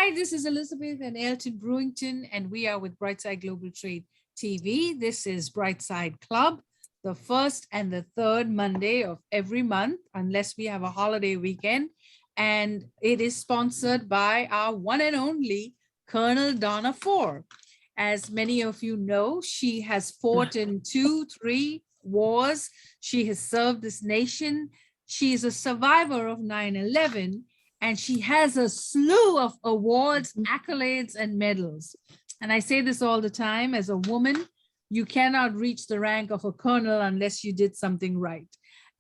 Hi, this is Elizabeth and Elton Brewington, and we are with Brightside Global Trade TV. This is Brightside Club, the first and the third Monday of every month, unless we have a holiday weekend. And it is sponsored by our one and only Colonel Donna Fore. As many of you know, she has fought in 2-3 wars. She has served this nation. She is a survivor of 9/11. And she has a slew of awards, accolades, and medals. And I say this all the time, as a woman, you cannot reach the rank of a colonel unless you did something right.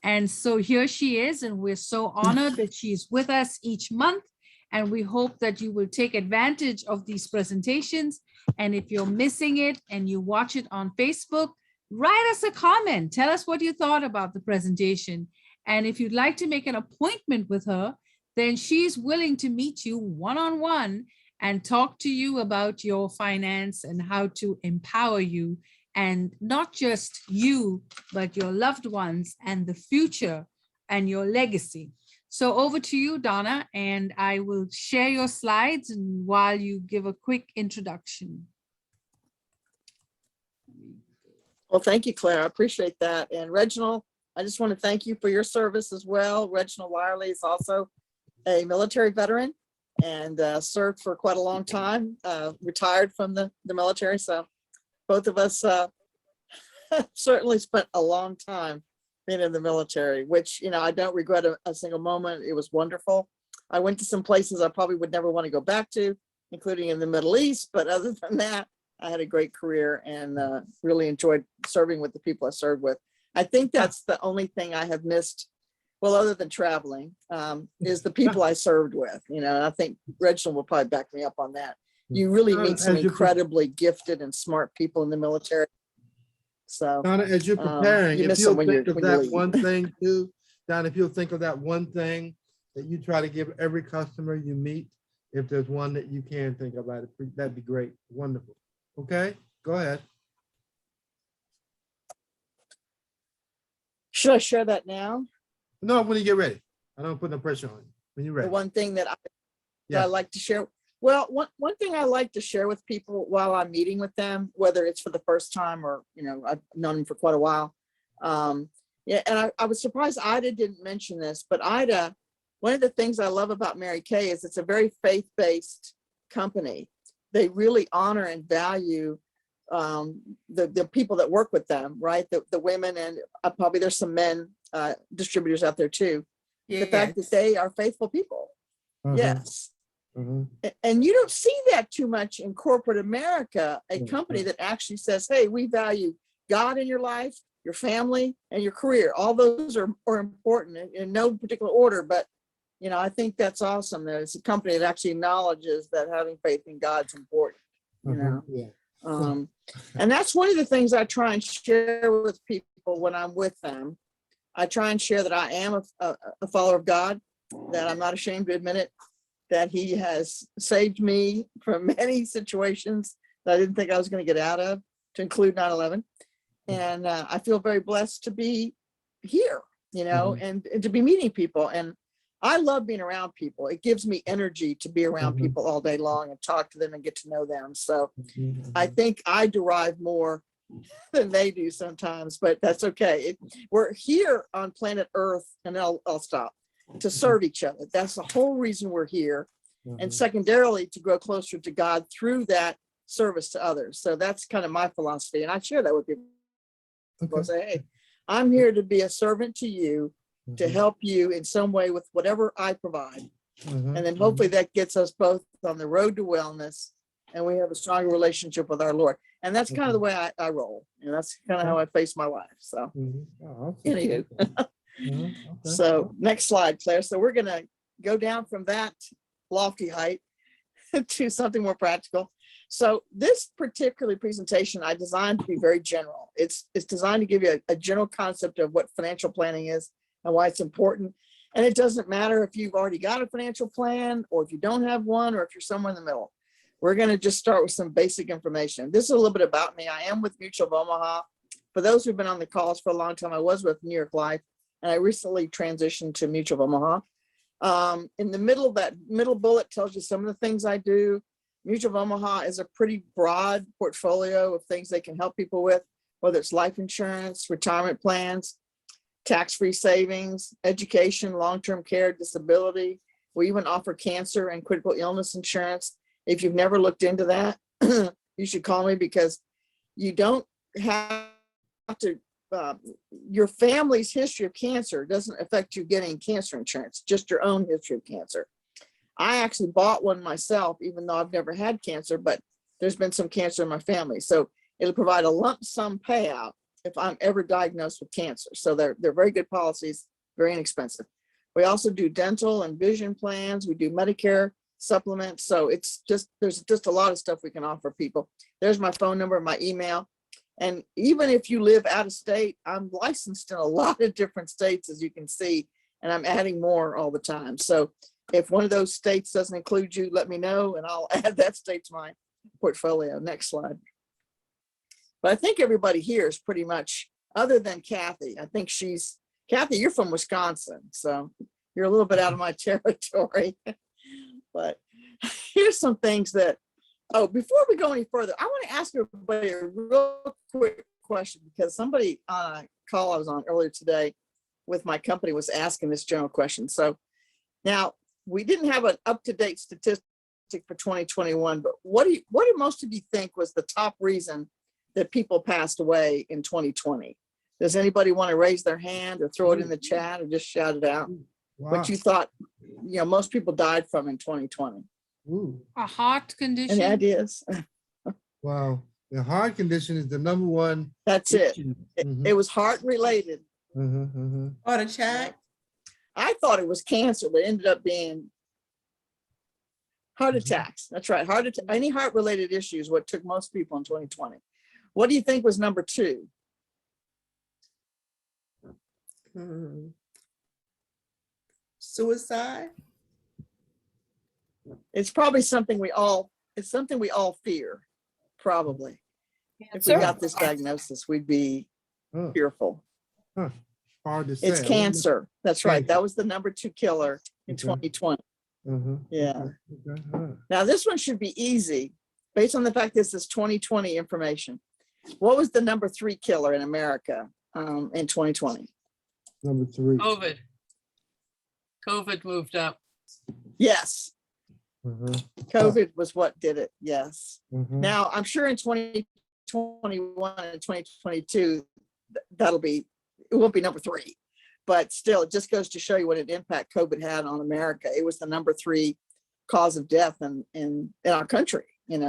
And so here she is, and we're so honored that she's with us each month. And we hope that you will take advantage of these presentations. And if you're missing it and you watch it on Facebook, write us a comment. Tell us what you thought about the presentation. And if you'd like to make an appointment with her, then she's willing to meet you one-on-one and talk to you about your finance and how to empower you, and not just you, but your loved ones and the future and your legacy. So over to you, Donna, and I will share your slides and while you give a quick introduction. Well, thank you, Claire. I appreciate that. And Reginald, I just want to thank you for your service as well. Reginald Wireley is also a military veteran and served for quite a long time, retired from the military. So both of us certainly spent a long time being in the military, which, you know, I don't regret a single moment. It was wonderful. I went to some places I probably would never want to go back to, including in the Middle East. But other than that, I had a great career and really enjoyed serving with the people I served with. I think that's the only thing I have missed, well, other than traveling, is the people I served with, you know, and I think Reginald will probably back me up on that. You really meet some incredibly gifted and smart people in the military. So Donna, as you're preparing, if you'll think of that one thing too, Donna, if you'll think of that one thing that you try to give every customer you meet, if there's one that you can think about it, that'd be great. Wonderful. Okay, go ahead. Should I share that now? No, when you get ready. I don't put no pressure on you. When you're ready. The one thing that I like to share. Well, one thing I like to share with people while I'm meeting with them, whether it's for the first time or, you know, I've known them for quite a while. Yeah, and I was surprised Ida didn't mention this, but Ida, one of the things I love about Mary Kay is it's a very faith-based company. They really honor and value the people that work with them, right? The women, and probably there's some men distributors out there too. The fact that they are faithful people. Yes. And you don't see that too much in corporate America, a company that actually says, hey, we value God in your life, your family, and your career. All those are important in no particular order, but you know, I think that's awesome that it's a company that actually acknowledges that having faith in God's important, you know. And that's one of the things I try and share with people when I'm with them. I try and share that I am a follower of God, that I'm not ashamed to admit it, that he has saved me from many situations that I didn't think I was going to get out of, to include 9/11. And I feel very blessed to be here, you know, and to be meeting people. And I love being around people. It gives me energy to be around people all day long and talk to them and get to know them. So I think I derive more than they do sometimes, but that's okay. We're here on planet Earth, and I'll stop, to serve each other. That's the whole reason we're here. And secondarily, to grow closer to God through that service to others. So that's kind of my philosophy. And I share that with people. I say, hey, I'm here to be a servant to you, to help you in some way with whatever I provide. And then hopefully that gets us both on the road to wellness, and we have a stronger relationship with our Lord. And that's kind of the way I roll. And that's kind of how I face my life. So anywho. So next slide, Claire. So we're going to go down from that lofty height to something more practical. So this particular presentation I designed to be very general. It's designed to give you a general concept of what financial planning is and why it's important. And it doesn't matter if you've already got a financial plan or if you don't have one, or if you're somewhere in the middle. We're going to just start with some basic information. This is a little bit about me. I am with Mutual of Omaha. For those who've been on the calls for a long time, I was with New York Life, and I recently transitioned to Mutual of Omaha. In the middle, that middle bullet tells you some of the things I do. Mutual of Omaha is a pretty broad portfolio of things they can help people with, whether it's life insurance, retirement plans, tax-free savings, education, long-term care, disability. We even offer cancer and critical illness insurance. If you've never looked into that, you should call me, because you don't have to, your family's history of cancer doesn't affect you getting cancer insurance, just your own history of cancer. I actually bought one myself, even though I've never had cancer, but there's been some cancer in my family. So it'll provide a lump sum payout if I'm ever diagnosed with cancer. So they're very good policies, very inexpensive. We also do dental and vision plans. We do Medicare supplements. So it's just, there's just a lot of stuff we can offer people. There's my phone number, my email. And even if you live out of state, I'm licensed in a lot of different states, as you can see, and I'm adding more all the time. So if one of those states doesn't include you, let me know and I'll add that state to my portfolio. Next slide. But I think everybody here is pretty much, other than Kathy. I think Kathy, you're from Wisconsin, so you're a little bit out of my territory. But here's some things that, before we go any further, I want to ask everybody a real quick question, because somebody on a call I was on earlier today with my company was asking this general question. So now, we didn't have an up-to-date statistic for 2021, but what do most of you think was the top reason that people passed away in 2020? Does anybody want to raise their hand or throw it in the chat or just shout it out? Wow. What you thought, most people died from in 2020? Ooh. A heart condition. Any ideas? Wow. The heart condition is the number one. That's it. Mm-hmm. It was heart related. Heart attack. I thought it was cancer, but it ended up being heart attacks. That's right. Any heart related issues, what took most people in 2020. What do you think was number 2? Suicide. It's probably something we all fear, probably. If we got this diagnosis, we'd be fearful. Huh. Hard to say. It's cancer. That's right. Cancer. That was the number 2 killer in 2020. Yeah. Okay. Now this one should be easy based on the fact this is 2020 information. What was the number 3 killer in America in 2020? Number 3. COVID moved up. Yes. COVID was what did it. Yes. Now I'm sure in 2021 and 2022, it won't be number 3, but still, it just goes to show you what an impact COVID had on America. It was the number 3 cause of death in our country,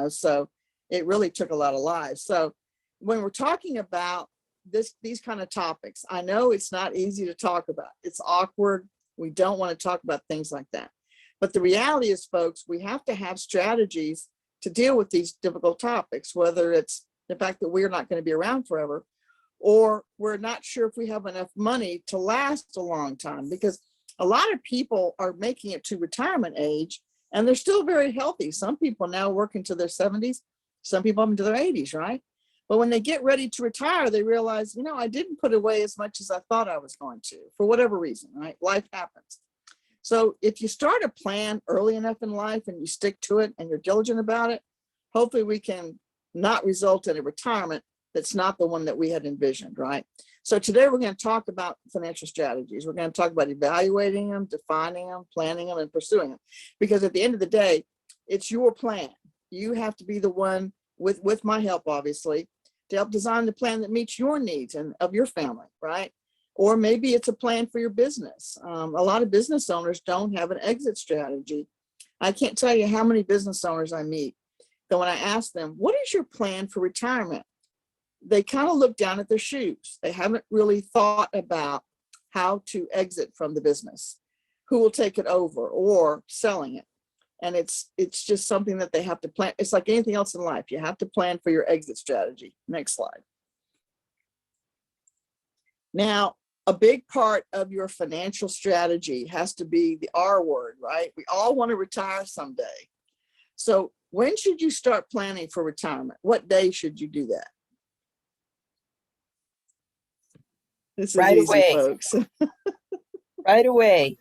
so it really took a lot of lives. So when we're talking about these kind of topics, I know it's not easy to talk about. It's awkward. We don't want to talk about things like that. But the reality is, folks, we have to have strategies to deal with these difficult topics, whether it's the fact that we're not going to be around forever, or we're not sure if we have enough money to last a long time, because a lot of people are making it to retirement age and they're still very healthy. Some people now work into their 70s, some people up into their 80s, right? But when they get ready to retire, they realize, I didn't put away as much as I thought I was going to, for whatever reason, right? Life happens. So if you start a plan early enough in life and you stick to it and you're diligent about it, hopefully we can not result in a retirement that's not the one that we had envisioned, right? So today we're going to talk about financial strategies. We're going to talk about evaluating them, defining them, planning them, and pursuing them. Because at the end of the day, it's your plan. You have to be the one, with my help, obviously, to help design the plan that meets your needs and of your family, right? Or maybe it's a plan for your business. A lot of business owners don't have an exit strategy. I can't tell you how many business owners I meet that when I ask them, what is your plan for retirement? They kind of look down at their shoes. They haven't really thought about how to exit from the business, who will take it over, or selling it. And it's just something that they have to plan. It's like anything else in life. You have to plan for your exit strategy. Next slide. Now, a big part of your financial strategy has to be the R word, right? We all want to retire someday. So when should you start planning for retirement? What day should you do that? This is right easy, away, folks. right away.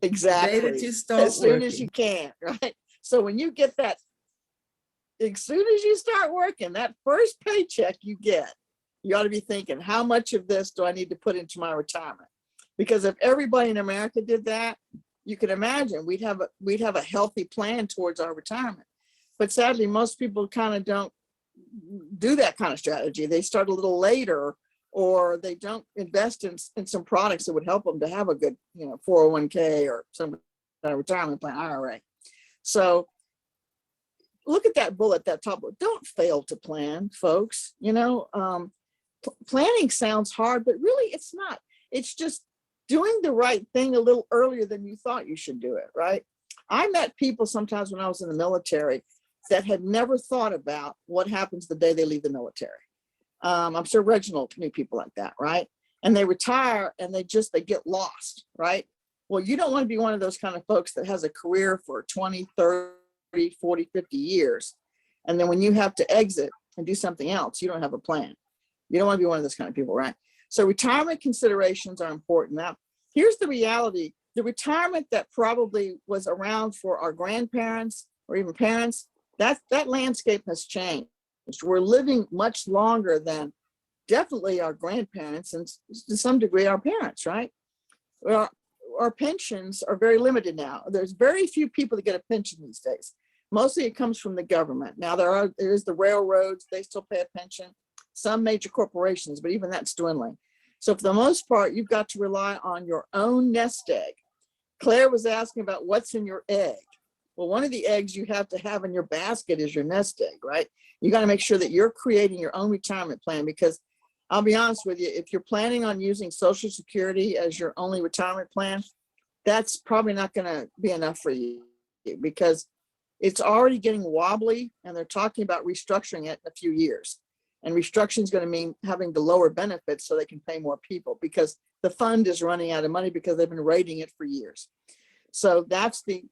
Exactly. The day that you start as soon working. as you can, right? So when you get that, as soon as you start working, that first paycheck you get, you ought to be thinking, how much of this do I need to put into my retirement? Because if everybody in America did that, you can imagine we'd have a healthy plan towards our retirement. But sadly, most people kind of don't do that kind of strategy. They start a little later, or they don't invest in some products that would help them to have a good, 401k or some kind of retirement plan, IRA. So look at that bullet, that top. Don't fail to plan, folks. Planning sounds hard, but really it's not. It's just doing the right thing a little earlier than you thought you should do it, right? I met people sometimes when I was in the military that had never thought about what happens the day they leave the military. I'm sure Reginald knew people like that, right? And they retire and they get lost, right? Well, you don't want to be one of those kind of folks that has a career for 20, 30, 40, 50 years. And then when you have to exit and do something else, you don't have a plan. You don't want to be one of those kind of people, right? So retirement considerations are important. Now, here's the reality. The retirement that probably was around for our grandparents or even parents, that landscape has changed. We're living much longer than definitely our grandparents and to some degree our parents, right? Well, our pensions are very limited now. There's very few people that get a pension these days. Mostly it comes from the government. Now there is the railroads, they still pay a pension. Some major corporations, but even that's dwindling. So for the most part, you've got to rely on your own nest egg. Claire was asking about what's in your egg. Well, one of the eggs you have to have in your basket is your nest egg, right? You got to make sure that you're creating your own retirement plan, because I'll be honest with you, if you're planning on using Social Security as your only retirement plan, that's probably not going to be enough for you, because it's already getting wobbly and they're talking about restructuring it in a few years. And restructuring is going to mean having to lower benefits so they can pay more people, because the fund is running out of money because they've been rating it for years. So that's the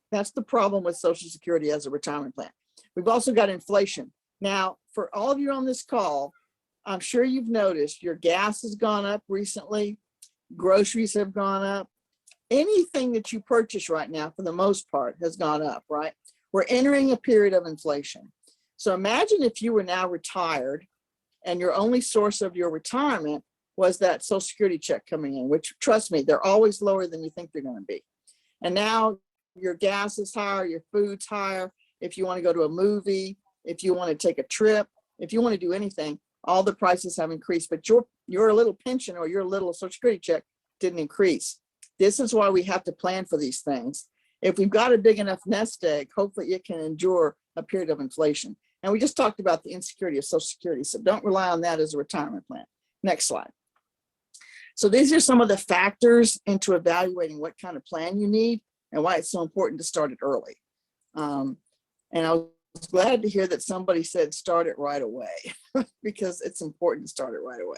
problem with Social Security as a retirement plan. We've also got inflation. Now, for all of you on this call, I'm sure you've noticed your gas has gone up recently. Groceries have gone up. Anything that you purchase right now, for the most part, has gone up, right? We're entering a period of inflation. So imagine if you were now retired and your only source of your retirement was that Social Security check coming in, which, trust me, they're always lower than you think they're going to be. And now your gas is higher, your food's higher. If you want to go to a movie, if you want to take a trip, if you want to do anything, all the prices have increased, but your little pension or your little Social Security check didn't increase. This is why we have to plan for these things. If we've got a big enough nest egg, hopefully it can endure a period of inflation. And we just talked about the insecurity of Social Security, so don't rely on that as a retirement plan. Next slide. So these are some of the factors into evaluating what kind of plan you need and why it's so important to start it early. And I was glad to hear that somebody said start it right away, because it's important to start it right away.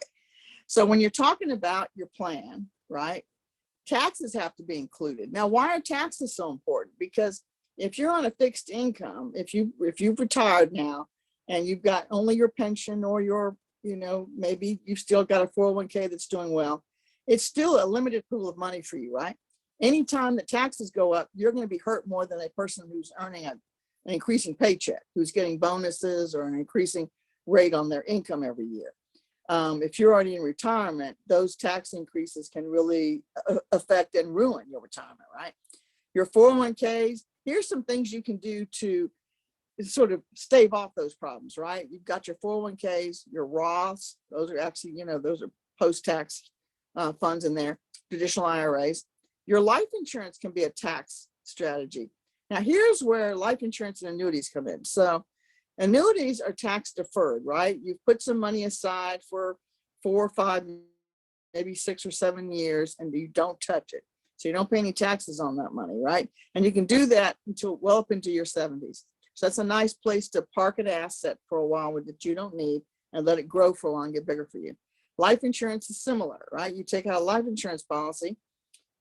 So when you're talking about your plan, right, taxes have to be included. Now, why are taxes so important? Because if you're on a fixed income, if you've retired now and you've got only your pension or your, maybe you've still got a 401k that's doing well, it's still a limited pool of money for you, right? Anytime that taxes go up, you're going to be hurt more than a person who's earning an increasing paycheck, who's getting bonuses or an increasing rate on their income every year. If you're already in retirement, those tax increases can really affect and ruin your retirement, right? Your 401ks, here's some things you can do to sort of stave off those problems, right? You've got your 401ks, your Roths, those are actually, those are post-tax funds in there, traditional IRAs. Your life insurance can be a tax strategy. Now, here's where life insurance and annuities come in. So annuities are tax deferred, right? You've put some money aside for 4 or 5, maybe 6 or 7 years, and you don't touch it. So you don't pay any taxes on that money, right? And you can do that until well up into your 70s. So that's a nice place to park an asset for a while that you don't need and let it grow for a while and get bigger for you. Life insurance is similar, right? You take out a life insurance policy,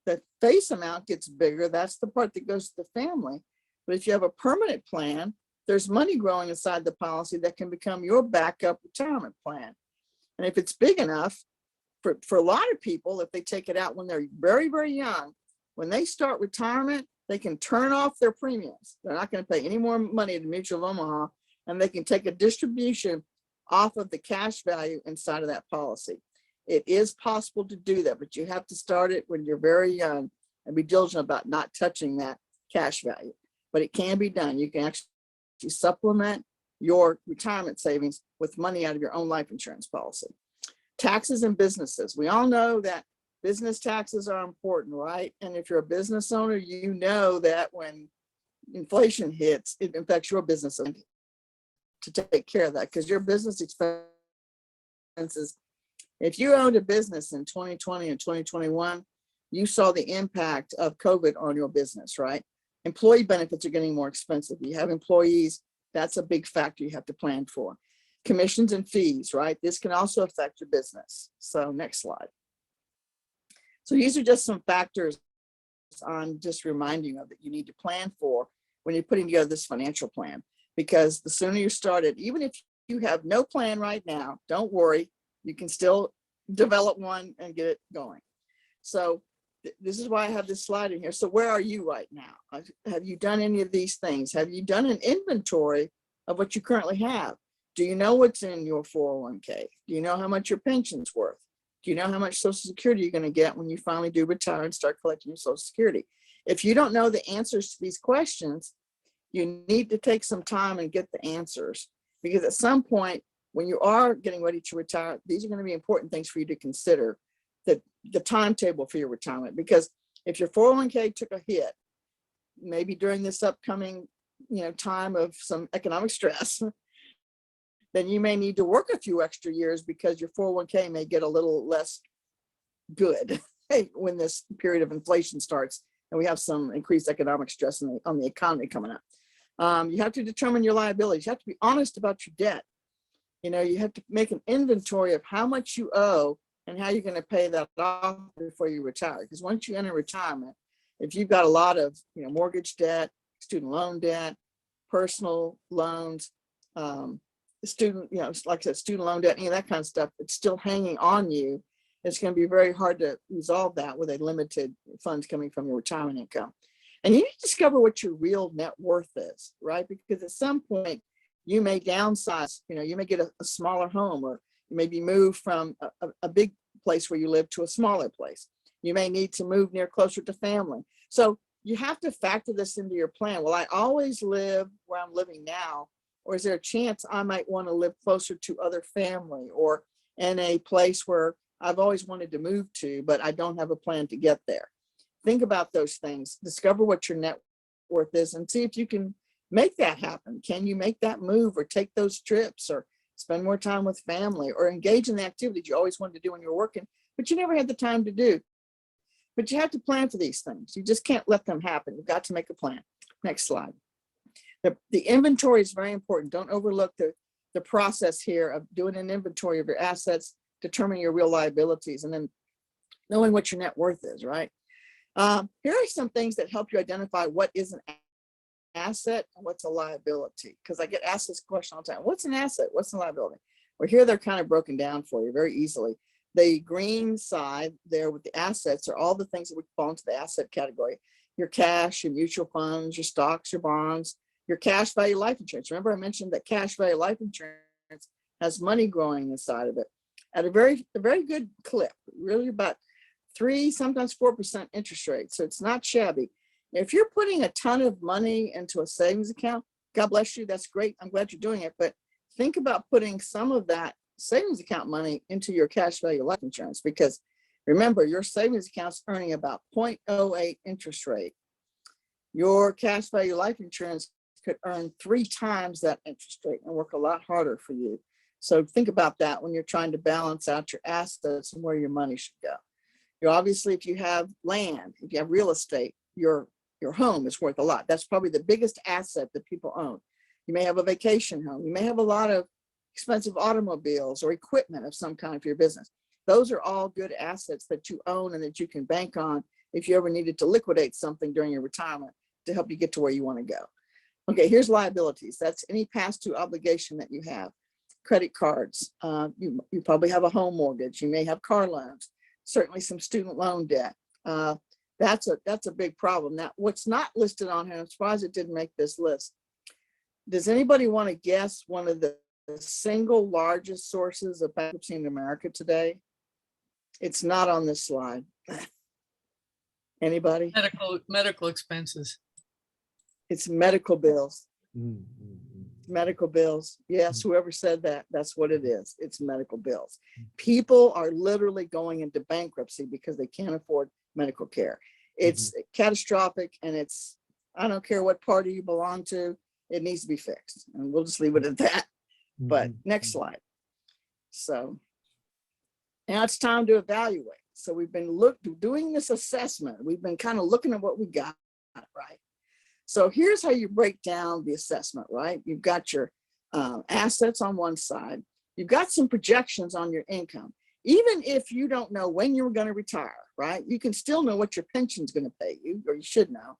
the face amount gets bigger. That's the part that goes to the family. But if you have a permanent plan, there's money growing inside the policy that can become your backup retirement plan. And if it's big enough, for a lot of people, if they take it out when they're very, very young, when they start retirement, they can turn off their premiums. They're not going to pay any more money to Mutual of Omaha, and they can take a distribution off of the cash value inside of that policy. It is possible to do that, but you have to start it when you're very young and be diligent about not touching that cash value. But it can be done. You can actually supplement your retirement savings with money out of your own life insurance policy. Taxes and businesses. We all know that business taxes are important, right? And if you're a business owner, you know that when inflation hits, it affects your business to take care of that, because your business expenses, if you owned a business in 2020 and 2021, you saw the impact of COVID on your business, right? Employee benefits are getting more expensive. You have employees, that's a big factor you have to plan for. Commissions and fees, right? This can also affect your business. So next slide. So these are just some factors I'm just reminding you of that you need to plan for when you're putting together this financial plan, because the sooner you start it, even if you have no plan right now, don't worry, you can still develop one and get it going. So this is why I have this slide in here. So where are you right now? Have you done any of these things? Have you done an inventory of what you currently have? Do you know what's in your 401k? Do you know how much your pension's worth? Do you know how much Social Security you're going to get when you finally do retire and start collecting your Social Security? If you don't know the answers to these questions, you need to take some time and get the answers, because at some point when you are getting ready to retire, these are going to be important things for you to consider, the timetable for your retirement. Because if your 401k took a hit, maybe during this upcoming time of some economic stress, then you may need to work a few extra years because your 401k may get a little less good when this period of inflation starts and we have some increased economic stress on the economy coming up. You have to determine your liabilities. You have to be honest about your debt. You have to make an inventory of how much you owe and how you're going to pay that off before you retire. Because once you enter retirement, if you've got a lot of mortgage debt, student loan debt, personal loans, student, like I said, student loan debt, any of that kind of stuff, it's still hanging on you. It's going to be very hard to resolve that with a limited funds coming from your retirement income. And you need to discover what your real net worth is, right? Because at some point you may downsize, you may get a smaller home, or you may be moved from a big place where you live to a smaller place. You may need to move closer to family. So you have to factor this into your plan. Will I always live where I'm living now? Or is there a chance I might want to live closer to other family, or in a place where I've always wanted to move to, but I don't have a plan to get there? Think about those things. Discover what your net worth is and see if you can make that happen. Can you make that move, or take those trips, or spend more time with family, or engage in the activities you always wanted to do when you were working, but you never had the time to do? But you have to plan for these things. You just can't let them happen. You've got to make a plan. Next slide. The inventory is very important. Don't overlook the process here of doing an inventory of your assets, determining your real liabilities, and then knowing what your net worth is, right? Here are some things that help you identify what is an asset and what's a liability, because I get asked this question all the time. What's an asset? What's a liability? Well, here they're kind of broken down for you very easily. The green side there with the assets are all the things that would fall into the asset category. Your cash, your mutual funds, your stocks, your bonds, your cash value life insurance. Remember I mentioned that cash value life insurance has money growing inside of it at a very good clip, really about 3, sometimes 4% interest rate. So it's not shabby. If you're putting a ton of money into a savings account, God bless you, that's great. I'm glad you're doing it. But think about putting some of that savings account money into your cash value life insurance, because remember, your savings account's earning about 0.08 interest rate. Your cash value life insurance could earn 3 times that interest rate and work a lot harder for you. So think about that when you're trying to balance out your assets and where your money should go. Obviously, if you have land, if you have real estate, your home is worth a lot. That's probably the biggest asset that people own. You may have a vacation home. You may have a lot of expensive automobiles or equipment of some kind for your business. Those are all good assets that you own and that you can bank on if you ever needed to liquidate something during your retirement to help you get to where you want to go. Okay, here's liabilities. That's any past due obligation that you have. Credit cards. You probably have a home mortgage. You may have car loans. Certainly some student loan debt. That's a big problem. Now, what's not listed on here, I'm surprised it didn't make this list. Does anybody want to guess one of the single largest sources of bankruptcy in America today? It's not on this slide. Anybody? Medical expenses. It's medical bills. Mm-hmm. Medical bills. Yes, whoever said that, that's what it is. It's medical bills. People are literally going into bankruptcy because they can't afford medical care. It's catastrophic, and it's, I don't care what party you belong to, it needs to be fixed. And we'll just leave it at that. But next slide. So now it's time to evaluate. So we've been doing this assessment. We've been kind of looking at what we got, right? So here's how you break down the assessment, right? You've got your assets on one side. You've got some projections on your income. Even if you don't know when you're going to retire, right? You can still know what your pension's going to pay you, or you should know.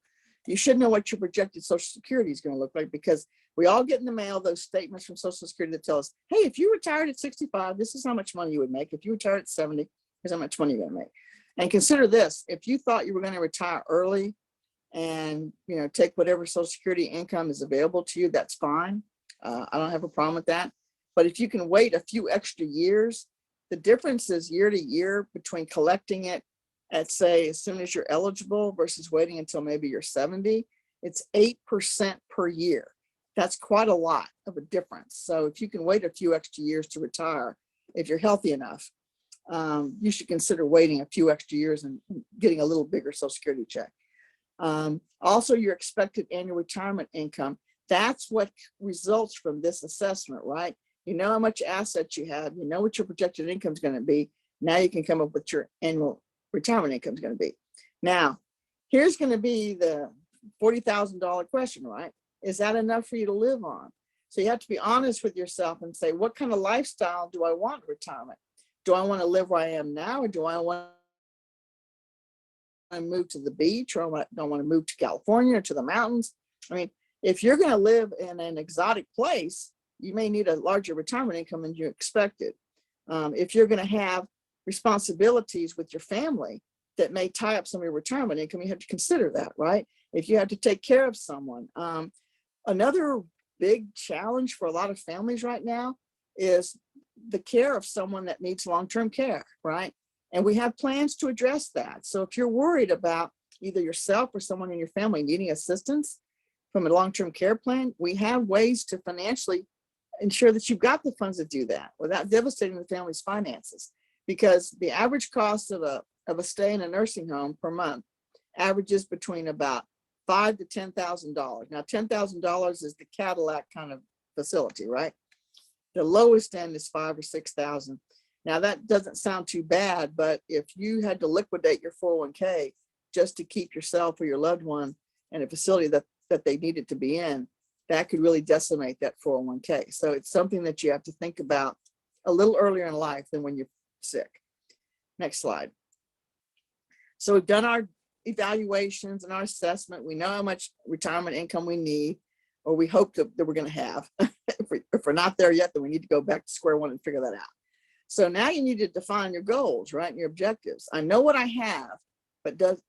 You should know what your projected Social Security is going to look like, because we all get in the mail those statements from Social Security that tell us, hey, if you retired at 65, this is how much money you would make. If you retired at 70, here's how much money you're going to make. And consider this, if you thought you were going to retire early and, you know, take whatever Social Security income is available to you, that's fine. I don't have a problem with that. But if you can wait a few extra years, the difference is year to year between collecting it at, say, as soon as you're eligible versus waiting until maybe you're 70, it's 8% per year. That's quite a lot of a difference. So if you can wait a few extra years to retire, if you're healthy enough, you should consider waiting a few extra years and getting a little bigger Social Security check. Also, your expected annual retirement income, that's what results from this assessment, right? You know how much assets you have, you know what your projected income is going to be. Now you can come up with your annual retirement income is going to be. Now, here's going to be the $40,000 question, right? Is that enough for you to live on? So you have to be honest with yourself and say, what kind of lifestyle do I want in retirement? Do I want to live where I am now, or do I want to move to the beach, or don't want to move to California or to the mountains? I mean, if you're going to live in an exotic place, you may need a larger retirement income than you expected. If you're going to have responsibilities with your family that may tie up some of your retirement income, you have to consider that, right? If you have to take care of someone. Another big challenge for a lot of families right now is the care of someone that needs long-term care, right? And we have plans to address that. So if you're worried about either yourself or someone in your family needing assistance from a long-term care plan, we have ways to financially ensure that you've got the funds to do that without devastating the family's finances. Because the average cost of a stay in a nursing home per month averages between about $5,000 to $10,000. Now, $10,000 is the Cadillac kind of facility, right? The lowest end is $5,000 or $6,000. Now, that doesn't sound too bad, but if you had to liquidate your 401k just to keep yourself or your loved one in a facility that they needed to be in, that could really decimate that 401k. So it's something that you have to think about a little earlier in life than when you're sick. Next slide. So we've done our evaluations and our assessment. We know how much retirement income we need, or we hope that we're going to have. If we're not there yet, then we need to go back to square one and figure that out. So now you need to define your goals, right? And your objectives. I know what I have, but does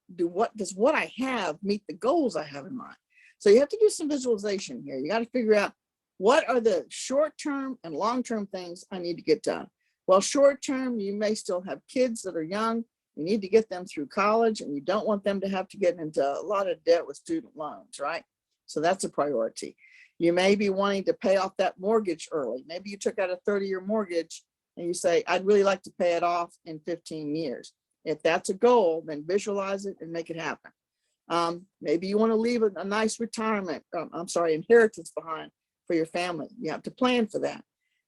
what I have meet the goals I have in mind? So you have to do some visualization here. You got to figure out, what are the short-term and long-term things I need to get done? Well, short-term, you may still have kids that are young. You need to get them through college, and you don't want them to have to get into a lot of debt with student loans, right? So that's a priority. You may be wanting to pay off that mortgage early. Maybe you took out a 30-year mortgage and you say, I'd really like to pay it off in 15 years. If that's a goal, then visualize it and make it happen. Maybe you want to leave a nice inheritance behind for your family. You have to plan for that.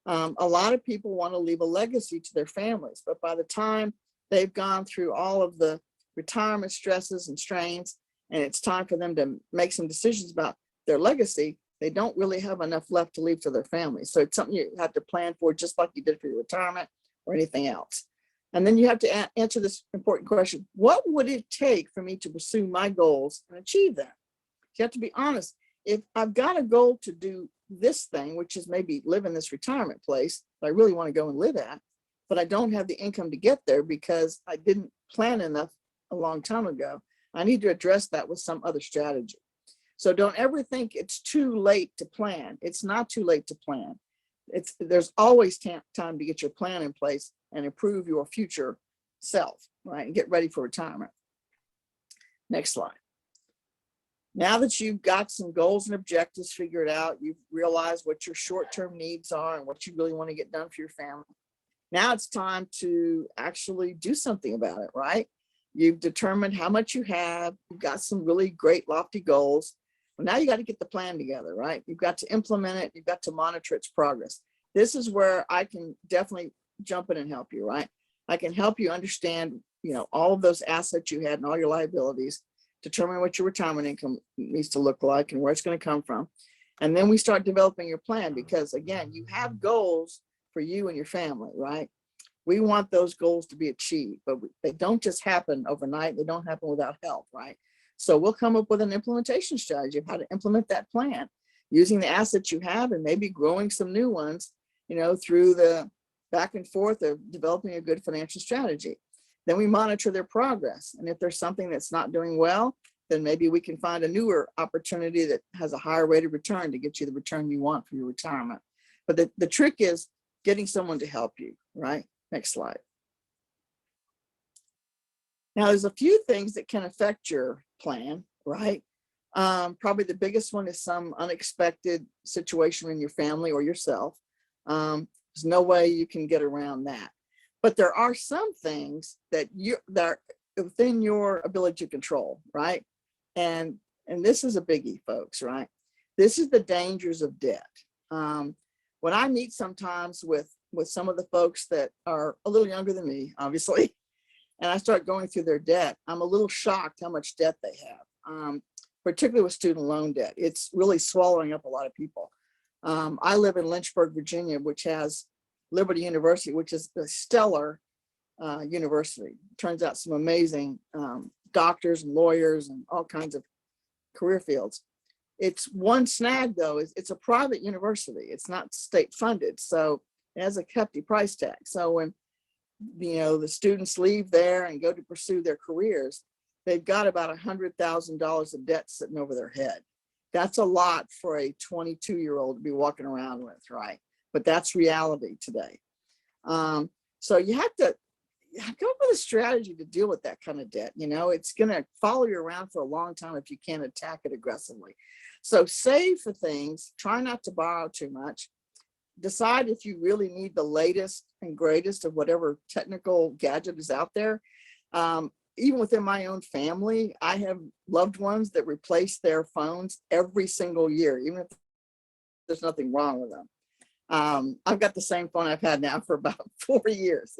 A lot of people want to leave a legacy to their families, but by the time they've gone through all of the retirement stresses and strains, and it's time for them to make some decisions about their legacy, they don't really have enough left to leave to their families. So it's something you have to plan for, just like you did for your retirement or anything else. And then you have to answer this important question: what would it take for me to pursue my goals and achieve them? You have to be honest. If I've got a goal to do this thing, which is maybe live in this retirement place that I really want to go and live at, but I don't have the income to get there because I didn't plan enough a long time ago, I need to address that with some other strategy. So don't ever think it's too late to plan. It's not too late to plan. There's always time to get your plan in place and improve your future self, right? And get ready for retirement. Next slide. Now that you've got some goals and objectives figured out, you've realized what your short-term needs are and what you really want to get done for your family. Now it's time to actually do something about it, right? You've determined how much you have. You've got some really great lofty goals. Well, now you got to get the plan together, right? You've got to implement it. You've got to monitor its progress. This is where I can definitely jump in and help you, right? I can help you understand, all of those assets you had and all your liabilities, determine what your retirement income needs to look like and where it's going to come from. And then we start developing your plan because, again, you have goals for you and your family, right? We want those goals to be achieved, but they don't just happen overnight. They don't happen without help, right? So we'll come up with an implementation strategy of how to implement that plan using the assets you have and maybe growing some new ones, through the back and forth of developing a good financial strategy. Then we monitor their progress. And if there's something that's not doing well, then maybe we can find a newer opportunity that has a higher rate of return to get you the return you want for your retirement. But the trick is getting someone to help you, right? Next slide. Now, there's a few things that can affect your plan, right? Probably the biggest one is some unexpected situation in your family or yourself. There's no way you can get around that. But there are some things that are within your ability to control, right? And this is a biggie, folks, right? This is the dangers of debt. When I meet sometimes with some of the folks that are a little younger than me, obviously, and I start going through their debt, I'm a little shocked how much debt they have, particularly with student loan debt. It's really swallowing up a lot of people. I live in Lynchburg, Virginia, which has Liberty University, which is a stellar university. Turns out some amazing doctors and lawyers and all kinds of career fields. It's one snag, though, is it's a private university. It's not state funded, so it has a hefty price tag. So when the students leave there and go to pursue their careers, they've got about $100,000 of debt sitting over their head. That's a lot for a 22-year-old to be walking around with, right? But that's reality today. So you have to come up with a strategy to deal with that kind of debt. It's going to follow you around for a long time if you can't attack it aggressively. So save for things, try not to borrow too much. Decide if you really need the latest and greatest of whatever technical gadget is out there. Even within my own family, I have loved ones that replace their phones every single year, even if there's nothing wrong with them. I've got the same phone I've had now for about 4 years.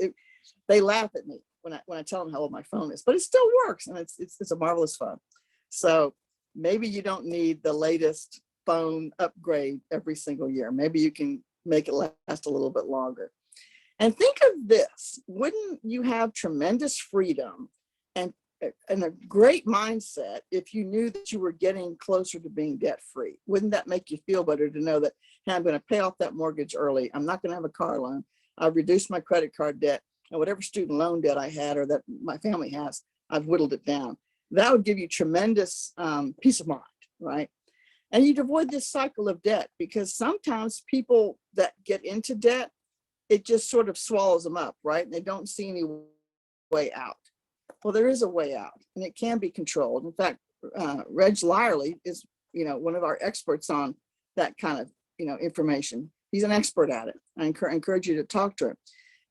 They laugh at me when I tell them how old my phone is, but it still works, and it's a marvelous phone. So maybe you don't need the latest phone upgrade every single year. Maybe you can make it last a little bit longer. And think of this: wouldn't you have tremendous freedom and a great mindset if you knew that you were getting closer to being debt free? Wouldn't that make you feel better to know that, hey, I'm going to pay off that mortgage early. I'm not going to have a car loan. I've reduced my credit card debt, and whatever student loan debt I had or that my family has, I've whittled it down. That would give you tremendous peace of mind, right? And you'd avoid this cycle of debt, because sometimes people that get into debt, it just sort of swallows them up, right? And they don't see any way out. Well, there is a way out, and it can be controlled. In fact, Reg Lyerly is, one of our experts on that kind of, information. He's an expert at it. I encourage you to talk to him.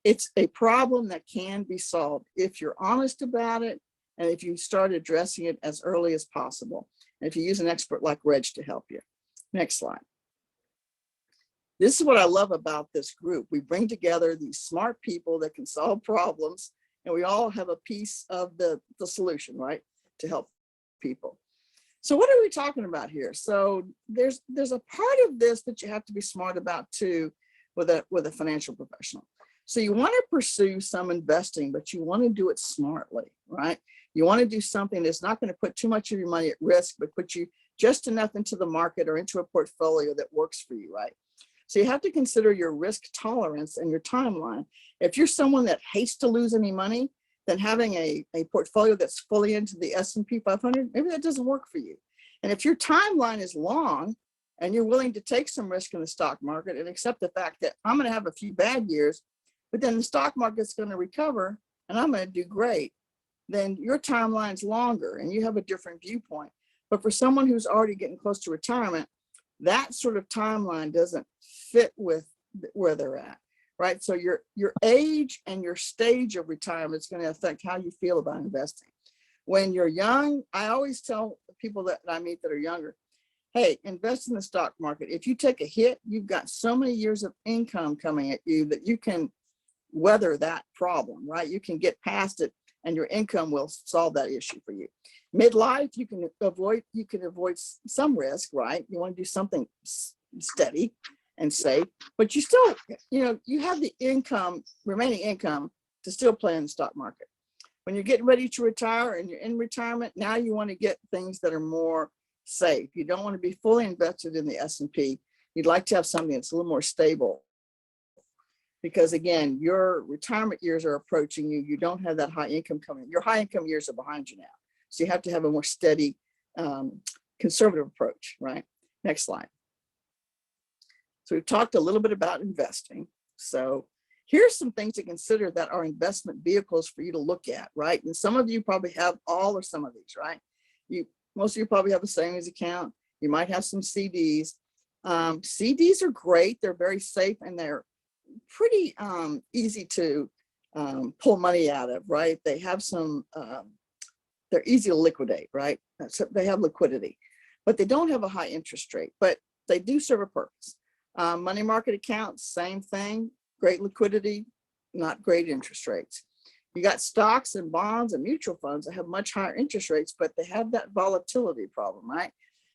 It's a problem that can be solved if you're honest about it and if you start addressing it as early as possible. And if you use an expert like Reg to help you. Next slide. This is what I love about this group. We bring together these smart people that can solve problems, and we all have a piece of the solution, right, to help people. So what are we talking about here? So there's a part of this that you have to be smart about too with a financial professional. So you want to pursue some investing, but you want to do it smartly, right? You want to do something that's not going to put too much of your money at risk, but put you just enough into the market or into a portfolio that works for you, right? So you have to consider your risk tolerance and your timeline. If you're someone that hates to lose any money, than having a portfolio that's fully into the S&P 500. Maybe that doesn't work for you. And if your timeline is long and you're willing to take some risk in the stock market and accept the fact that I'm going to have a few bad years, but then the stock market's going to recover and I'm going to do great, then your timeline's longer and you have a different viewpoint. But for someone who's already getting close to retirement, that sort of timeline doesn't fit with where they're at, right? So your age and your stage of retirement is going to affect how you feel about investing. When you're young, I always tell people that I meet that are younger, hey, invest in the stock market. If you take a hit, you've got so many years of income coming at you that you can weather that problem, right? You can get past it and your income will solve that issue for you. Midlife, you can avoid some risk, right? You want to do something steady and safe, but you still, you have the remaining income to still play in the stock market. When you're getting ready to retire and you're in retirement, now you want to get things that are more safe. You don't want to be fully invested in the S&P. You'd like to have something that's a little more stable. Because again, your retirement years are approaching you. You don't have that high income coming. Your high income years are behind you now. So you have to have a more steady, conservative approach, right? Next slide. So we've talked a little bit about investing. So here's some things to consider that are investment vehicles for you to look at, right? And some of you probably have all or some of these, right? Most of you probably have a savings account. You might have some CDs. CDs are great. They're very safe and they're pretty easy to pull money out of, right? They have some, they're easy to liquidate, right? So they have liquidity, but they don't have a high interest rate, but they do serve a purpose. Money market accounts, same thing, great liquidity, not great interest rates. You got stocks and bonds and mutual funds that have much higher interest rates, but they have that volatility problem, right?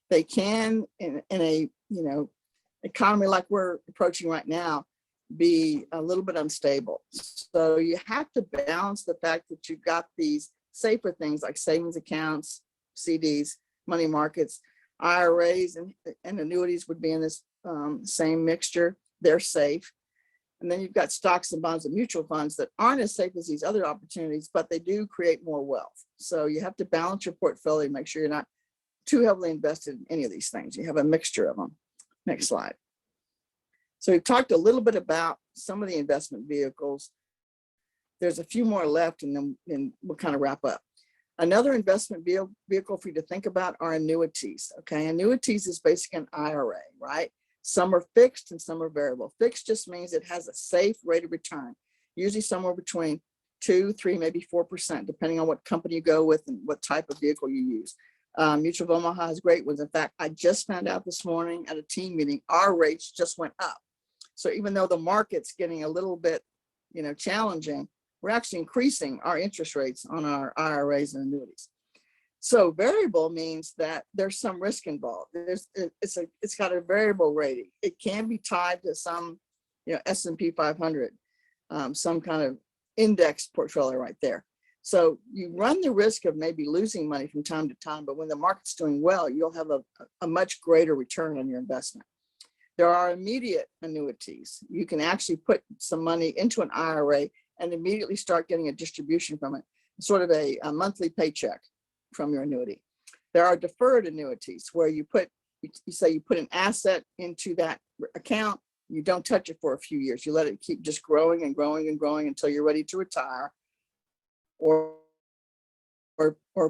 They can, in a economy like we're approaching right now, be a little bit unstable. So you have to balance the fact that you've got these safer things like savings accounts, CDs, money markets, IRAs, and annuities would be in this same mixture. They're safe. And then you've got stocks and bonds and mutual funds that aren't as safe as these other opportunities, but they do create more wealth. So you have to balance your portfolio, make sure you're not too heavily invested in any of these things. You have a mixture of them. Next slide. So we've talked a little bit about some of the investment vehicles. There's a few more left and then we'll kind of wrap up. Another investment vehicle for you to think about are annuities. Okay, annuities is basically an IRA, right? Some are fixed and some are variable. Fixed just means it has a safe rate of return, usually somewhere between 2, 3, maybe 4%, depending on what company you go with and what type of vehicle you use. Mutual of Omaha has great ones. In fact, I just found out this morning at a team meeting, our rates just went up. So even though the market's getting a little bit, challenging, we're actually increasing our interest rates on our IRAs and annuities. So variable means that there's some risk involved. It's got a variable rating. It can be tied to some, S&P 500, some kind of index portfolio right there. So you run the risk of maybe losing money from time to time, but when the market's doing well, you'll have a much greater return on your investment. There are immediate annuities. You can actually put some money into an IRA and immediately start getting a distribution from it, sort of a monthly paycheck from your annuity. There are deferred annuities where you say you put an asset into that account, you don't touch it for a few years. You let it keep just growing and growing and growing until you're ready to retire or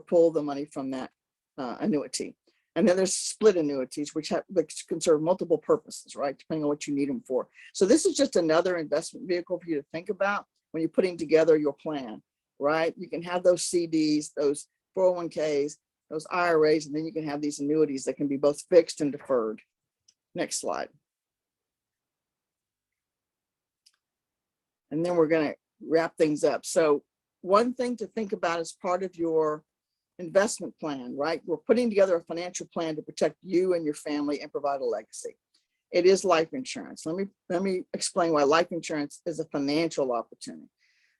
pull the money from that annuity. And then there's split annuities, which can serve multiple purposes, right? Depending on what you need them for. So this is just another investment vehicle for you to think about when you're putting together your plan, right? You can have those CDs, those 401ks, those IRAs, and then you can have these annuities that can be both fixed and deferred. Next slide. And then we're going to wrap things up. So one thing to think about as part of your investment plan, right? We're putting together a financial plan to protect you and your family and provide a legacy. It is life insurance. Let me explain why life insurance is a financial opportunity.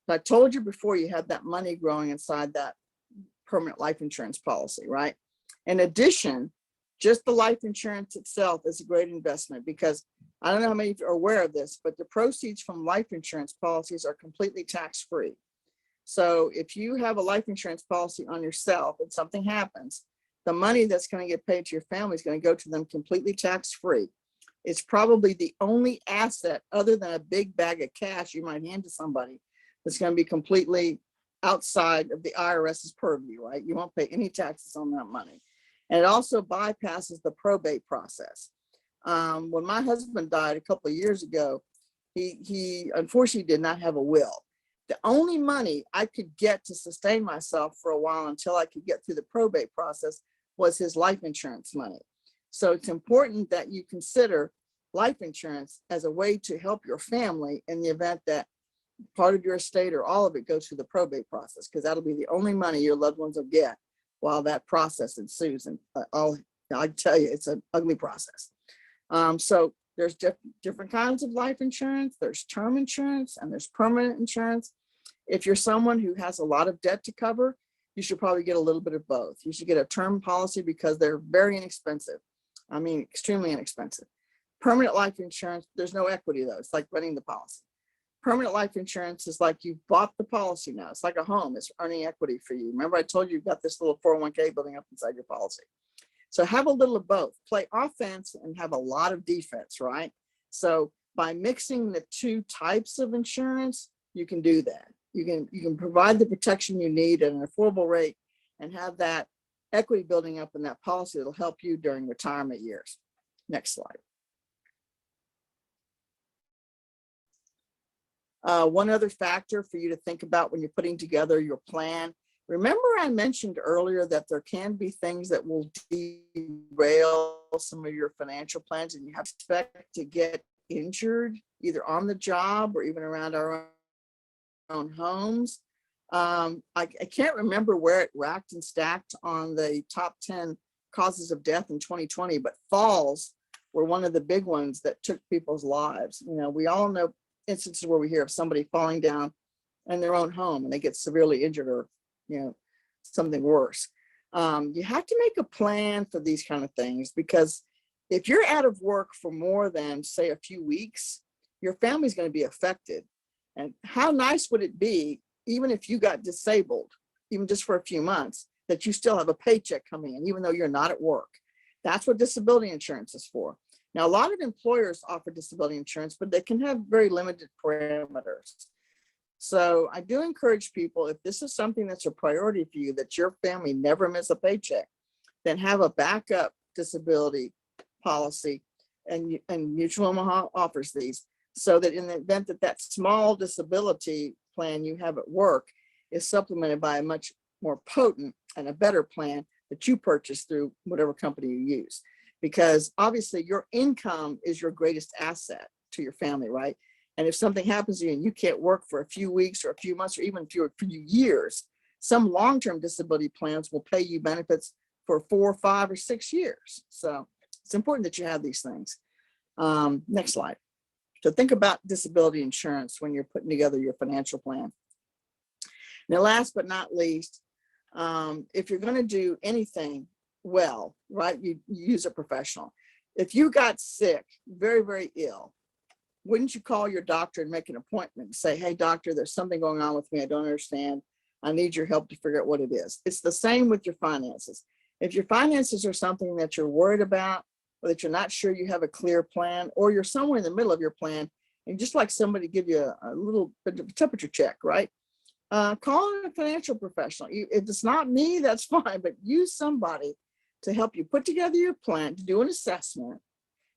I told you before, you have that money growing inside that permanent life insurance policy, right? In addition, just the life insurance itself is a great investment because I don't know how many of you are aware of this, but the proceeds from life insurance policies are completely tax-free. So if you have a life insurance policy on yourself and something happens, the money that's going to get paid to your family is going to go to them completely tax-free. It's probably the only asset other than a big bag of cash you might hand to somebody that's going to be completely outside of the IRS's purview, right? You won't pay any taxes on that money. And it also bypasses the probate process. When my husband died a couple of years ago, he unfortunately did not have a will. The only money I could get to sustain myself for a while until I could get through the probate process was his life insurance money. So it's important that you consider life insurance as a way to help your family in the event that part of your estate or all of it goes through the probate process, because that'll be the only money your loved ones will get while that process ensues. And I tell you, it's an ugly process. So there's different kinds of life insurance. There's term insurance and there's permanent insurance. If you're someone who has a lot of debt to cover, you should probably get a little bit of both. You should get a term policy because they're very inexpensive. I mean, extremely inexpensive. Permanent life insurance, there's no equity though. It's like running the policy. Permanent life insurance is like you bought the policy now. It's like a home. It's earning equity for you. Remember, I told you you've got this little 401k building up inside your policy. So have a little of both. Play offense and have a lot of defense, right? So by mixing the two types of insurance, you can do that. You can provide the protection you need at an affordable rate and have that equity building up in that policy that'll help you during retirement years. Next slide. One other factor for you to think about when you're putting together your plan. Remember I mentioned earlier that there can be things that will derail some of your financial plans and you have to expect to get injured either on the job or even around our own homes. I can't remember where it racked and stacked on the top 10 causes of death in 2020, but falls were one of the big ones that took people's lives. You know, we all know instances where we hear of somebody falling down in their own home and they get severely injured or, you know, something worse. You have to make a plan for these kind of things, because if you're out of work for more than, say, a few weeks, your family's going to be affected. And how nice would it be, even if you got disabled, even just for a few months, that you still have a paycheck coming in, even though you're not at work? That's what disability insurance is for. Now, a lot of employers offer disability insurance, but they can have very limited parameters. So I do encourage people, if this is something that's a priority for you, that your family never miss a paycheck, then have a backup disability policy. And Mutual Omaha offers these, so that in the event that that small disability plan you have at work is supplemented by a much more potent and a better plan that you purchase through whatever company you use. Because obviously your income is your greatest asset to your family, right? And if something happens to you and you can't work for a few weeks or a few months or even for a few years, some long-term disability plans will pay you benefits for 4, 5, or 6 years. So it's important that you have these things. Next slide. So think about disability insurance when you're putting together your financial plan. Now, last but not least, if you're going to do anything well, right, you use a professional. If you got sick, very, very ill, wouldn't you call your doctor and make an appointment and say, hey, doctor, there's something going on with me. I don't understand. I need your help to figure out what it is. It's the same with your finances. If your finances are something that you're worried about, or that you're not sure you have a clear plan, or you're somewhere in the middle of your plan, and just like somebody give you a little bit of a temperature check, right? Call a financial professional. If it's not me, that's fine, but use somebody to help you put together your plan, to do an assessment,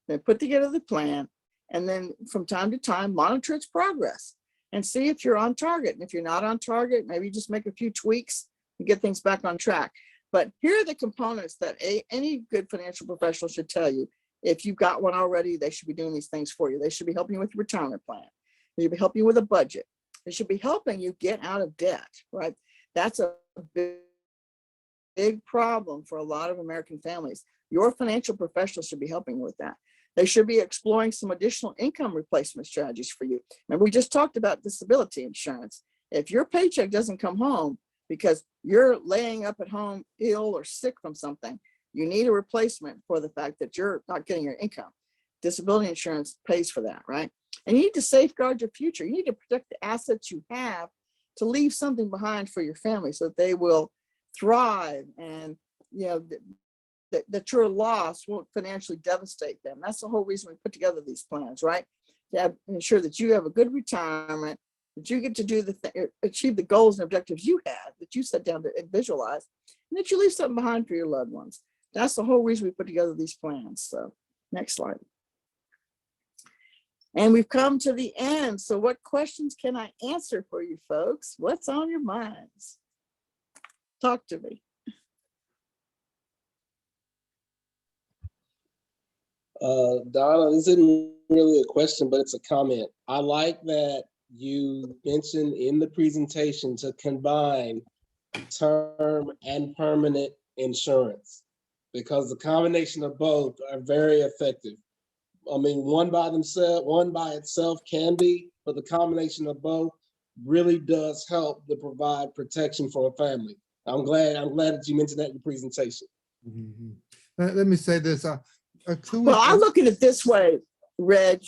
then put together the plan, and then from time to time, monitor its progress and see if you're on target. And if you're not on target, maybe just make a few tweaks and get things back on track. But here are the components that any good financial professional should tell you. If you've got one already, they should be doing these things for you. They should be helping you with your retirement plan. They should be helping you with a budget. They should be helping you get out of debt, right? That's a big problem for a lot of American families. Your financial professional should be helping you with that. They should be exploring some additional income replacement strategies for you. Remember, we just talked about disability insurance. If your paycheck doesn't come home because you're laying up at home ill or sick from something, you need a replacement for the fact that you're not getting your income. Disability insurance pays for that, right? And you need to safeguard your future. You need to protect the assets you have to leave something behind for your family so that they will thrive, and that your loss won't financially devastate them. That's the whole reason we put together these plans, right? To ensure that you have a good retirement, that you get to do achieve the goals and objectives you had, that you sat down to visualize, and that you leave something behind for your loved ones. That's the whole reason we put together these plans. So next slide. And we've come to the end. So what questions can I answer for you folks? What's on your minds? Talk to me. Donna, this isn't really a question, but it's a comment. I like that you mentioned in the presentation to combine term and permanent insurance, because the combination of both are very effective. I mean, one by itself can be, but the combination of both really does help to provide protection for a family. I'm glad that you mentioned that in the presentation. Mm-hmm. Let me say this. Well, I look at it this way, Reg.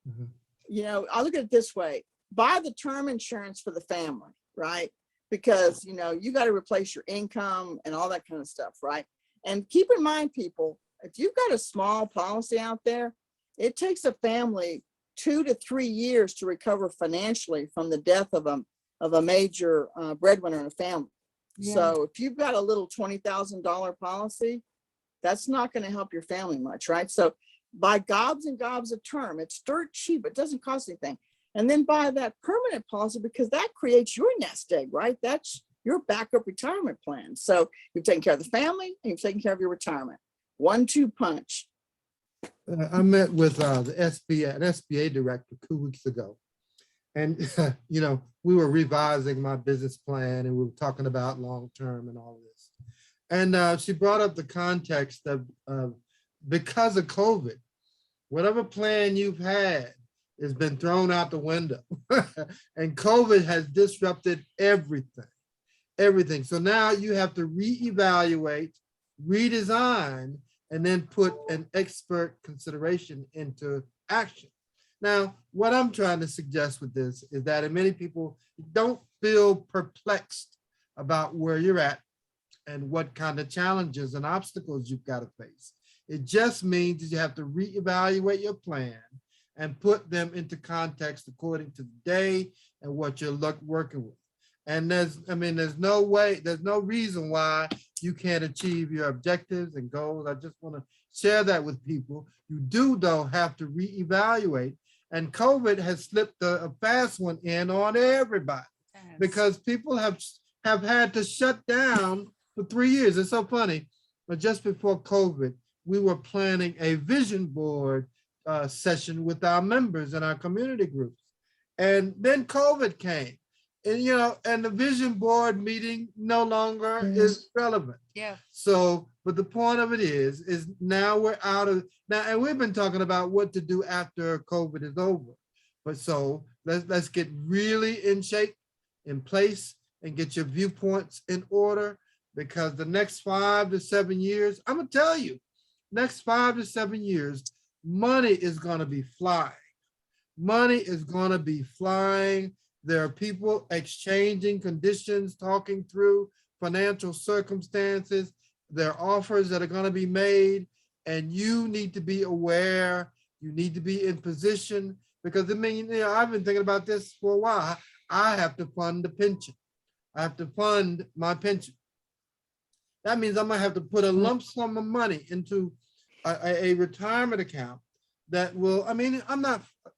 Mm-hmm. I look at it this way. Buy the term insurance for the family, right? Because, you got to replace your income and all that kind of stuff, right? And keep in mind, people, if you've got a small policy out there, it takes a family 2 to 3 years to recover financially from the death of a major breadwinner in a family. Yeah. So if you've got a little $20,000 policy, that's not going to help your family much, right? So buy gobs and gobs of term. It's dirt cheap. It doesn't cost anything. And then buy that permanent policy, because that creates your nest egg, right? That's your backup retirement plan. So you've taken care of the family and you've taken care of your retirement. 1-2 punch. I met with the SBA director 2 weeks ago. And, we were revising my business plan, and we were talking about long-term and all of this. And she brought up the context of because of COVID, whatever plan you've had has been thrown out the window. And COVID has disrupted everything. So now you have to reevaluate, redesign, and then put an expert consideration into action. Now, what I'm trying to suggest with this is that many people don't feel perplexed about where you're at and what kind of challenges and obstacles you've got to face. It just means that you have to reevaluate your plan and put them into context according to the day and what you're working with. And there's no reason why you can't achieve your objectives and goals. I just want to share that with people. You do, though, have to reevaluate. And COVID has slipped a fast one in on everybody, because people have had to shut down for 3 years. It's so funny, but just before COVID, we were planning a vision board session with our members in our community groups. And then COVID came. And the vision board meeting no longer is relevant. Yeah. So, but the point of it is now we're out of now, and we've been talking about what to do after COVID is over. But so let's get really in shape, in place, and get your viewpoints in order, because the next 5 to 7 years, I'm gonna tell you, next 5 to 7 years, money is gonna be flying. Money is gonna be flying. There are people exchanging conditions, talking through financial circumstances. There are offers that are going to be made, and you need to be aware. You need to be in position, because I've been thinking about this for a while. I have to fund the pension. I have to fund my pension. That means I'm going to have to put a lump sum of money into a retirement account that will, I'm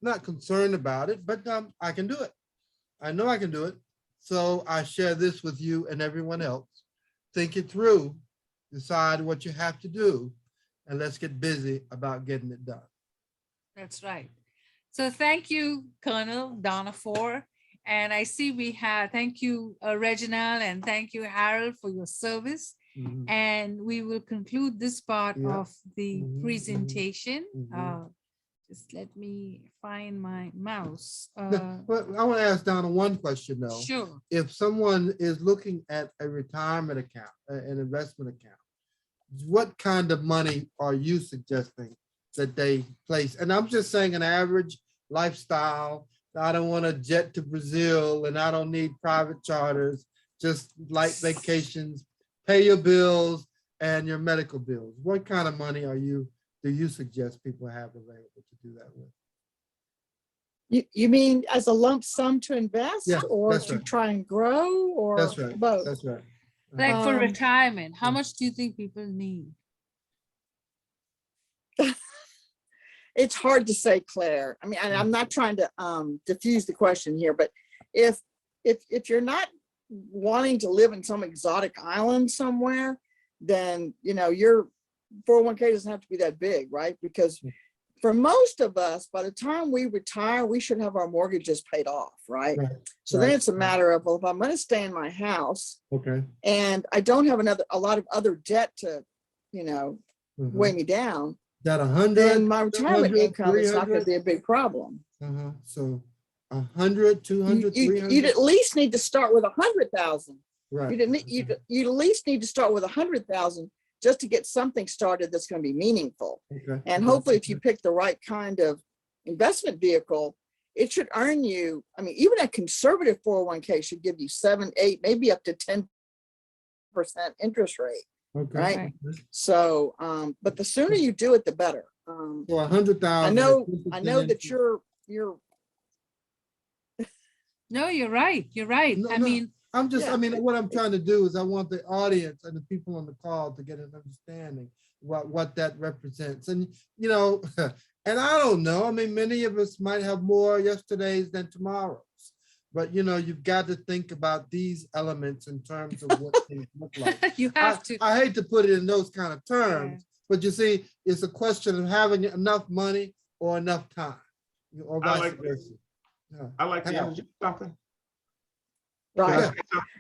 not concerned about it, but I can do it. I know I can do it. So I share this with you and everyone else. Think it through, decide what you have to do, and let's get busy about getting it done. That's right. So thank you, Colonel Donna Fore. And I see thank you, Reginald, and thank you, Harold, for your service. Mm-hmm. And we will conclude this part of the presentation. Mm-hmm. Just let me find my mouse. But I want to ask Donna one question, though. Sure. If someone is looking at a retirement account, an investment account, what kind of money are you suggesting that they place? And I'm just saying an average lifestyle, I don't want to jet to Brazil, and I don't need private charters, just light vacations, pay your bills and your medical bills. What kind of money do you suggest people have available to do that with? You mean as a lump sum to invest, Yeah, or that's to right. try and grow, or That's right. both? That's right. Like for Um, retirement, how much do you think people need? It's hard to say, Claire. I mean, I'm not trying to diffuse the question here, but if you're not wanting to live in some exotic island somewhere, then your 401k doesn't have to be that big, right? Because for most of us, by the time we retire, we should have our mortgages paid off, right? So then it's a matter of, well, if I'm going to stay in my house, okay, and I don't have a lot of other debt to, weigh me down, that 100, then my retirement 200, income is not going to 300? be a big problem. So 100, 200, 300. You'd at least need to start with 100,000. Right. You'd at least need to start with 100,000 just to get something started that's going to be meaningful. Okay. And hopefully, if you pick the right kind of investment vehicle, it should earn you. I mean, even a conservative 401k should give you 7, 8, maybe up to 10% interest rate. Okay. Right. So, but the sooner you do it, the better. So 100,000. I know that you're. No, you're right. You're right. No, I no. mean, I'm just, Yeah. I mean, what I'm trying to do is I want the audience and the people on the call to get an understanding what that represents. And, and I don't know, I mean, many of us might have more yesterdays than tomorrows, but you've got to think about these elements in terms of what things look like. you have to. I hate to put it in those kind of terms, but you see, it's a question of having enough money or enough time, or vice versa. Yeah. I like to interject something. Right.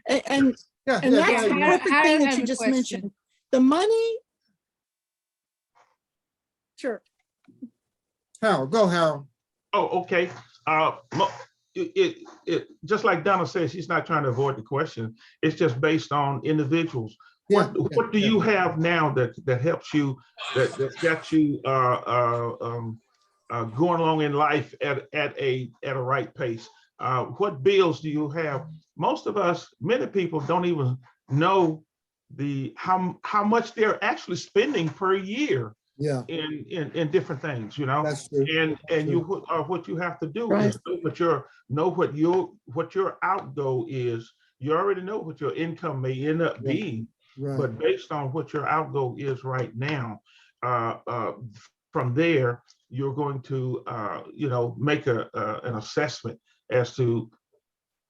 And that's the perfect thing that you just mentioned. The money. Sure. Harold, go Harold. Oh, okay. It just like Donna said, she's not trying to avoid the question. It's just based on individuals. What do you have now that helps you, that's got you going along in life at a right pace? What bills do you have? Most of us, many people don't even know how much they're actually spending per year. Yeah. In different things, That's true. And what you have to do is know what your outgo is. You already know what your income may end up being, but based on what your outgo is right now, from there you're going to make an assessment as to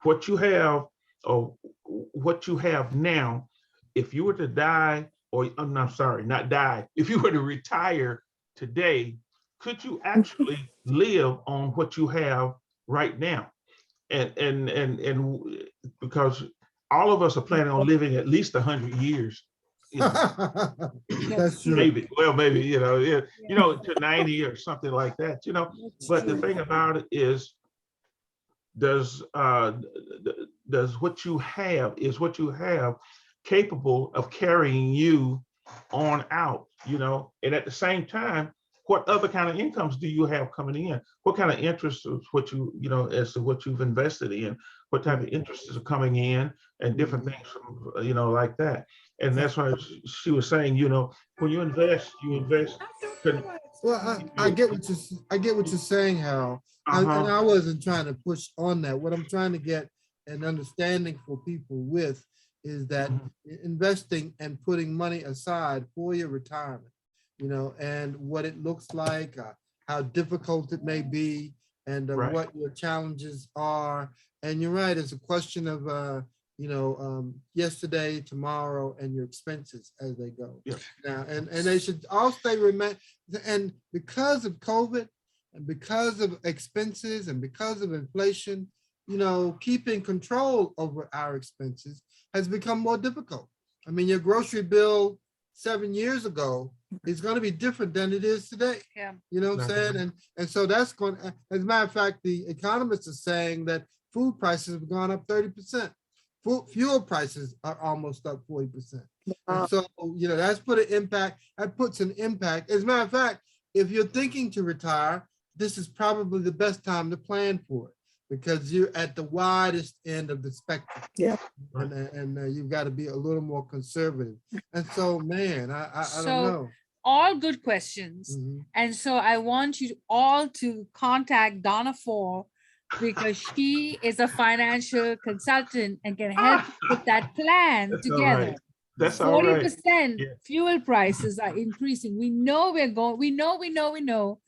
what you have or what you have now. If you were to die, or I'm sorry, not die, if you were to retire today, could you actually live on what you have right now? And because all of us are planning on living at least 100 years. That's true. Maybe, to 90 or something like that, But the thing about it is, does what you have capable of carrying you on out, and at the same time, what other kind of incomes do you have coming in? What kind of interest is what as to what you've invested in, what type of interests are coming in, and different things, like that. And that's why she was saying, when you invest. Well, I get what you're saying, Harold. And I wasn't trying to push on that. What I'm trying to get an understanding for people with is that investing and putting money aside for your retirement, and what it looks like, how difficult it may be, and what your challenges are. And you're right, it's a question of, yesterday, tomorrow, and your expenses as they go. Yeah. Now, and they should all stay and because of COVID, and because of expenses, and because of inflation, keeping control over our expenses has become more difficult. I mean, your grocery bill 7 years ago is going to be different than it is today. Yeah. You know what I'm saying? And so that's going, as a matter of fact, the economists are saying that food prices have gone up 30%. Fuel prices are almost up 40%. And so, that's that puts an impact. As a matter of fact, if you're thinking to retire, this is probably the best time to plan for it. because you're at the widest end of the spectrum. Yeah. And you've got to be a little more conservative. And so, man, I don't know. All good questions. And so I want you all to contact Donna Fore, because she is a financial consultant and can help you put that plan That's all together. right. That's all right. 40% Yeah. fuel prices are increasing. We know we're going, we know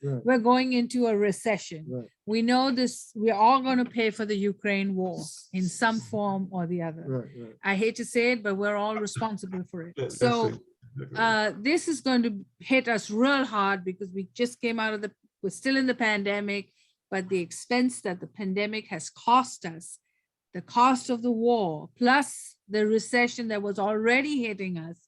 Right. we're going into a recession. Right. We know this, we're all going to pay for the Ukraine war in some form or the other. Right. I hate to say it, but we're all responsible for it. That's So it. this is going to hit us real hard because we just came out of we're still in the pandemic, but the expense that the pandemic has cost us, the cost of the war, plus the recession that was already hitting us,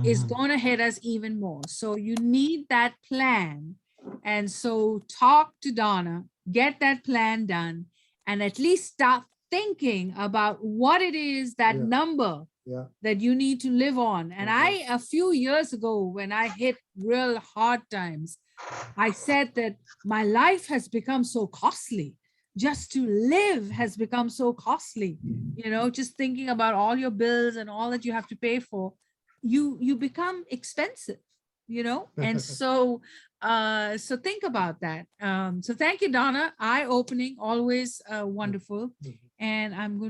is going to hit us even more. So you need that plan. And so talk to Donna, get that plan done, and at least start thinking about what it is, that number that you need to live on. And a few years ago, when I hit real hard times, I said that my life has become so costly. Just to live has become so costly. You know, just thinking about all your bills and all that you have to pay for, you become expensive, you know? And so, so think about that. So thank you, Donna. Eye-opening, always wonderful. And I'm going to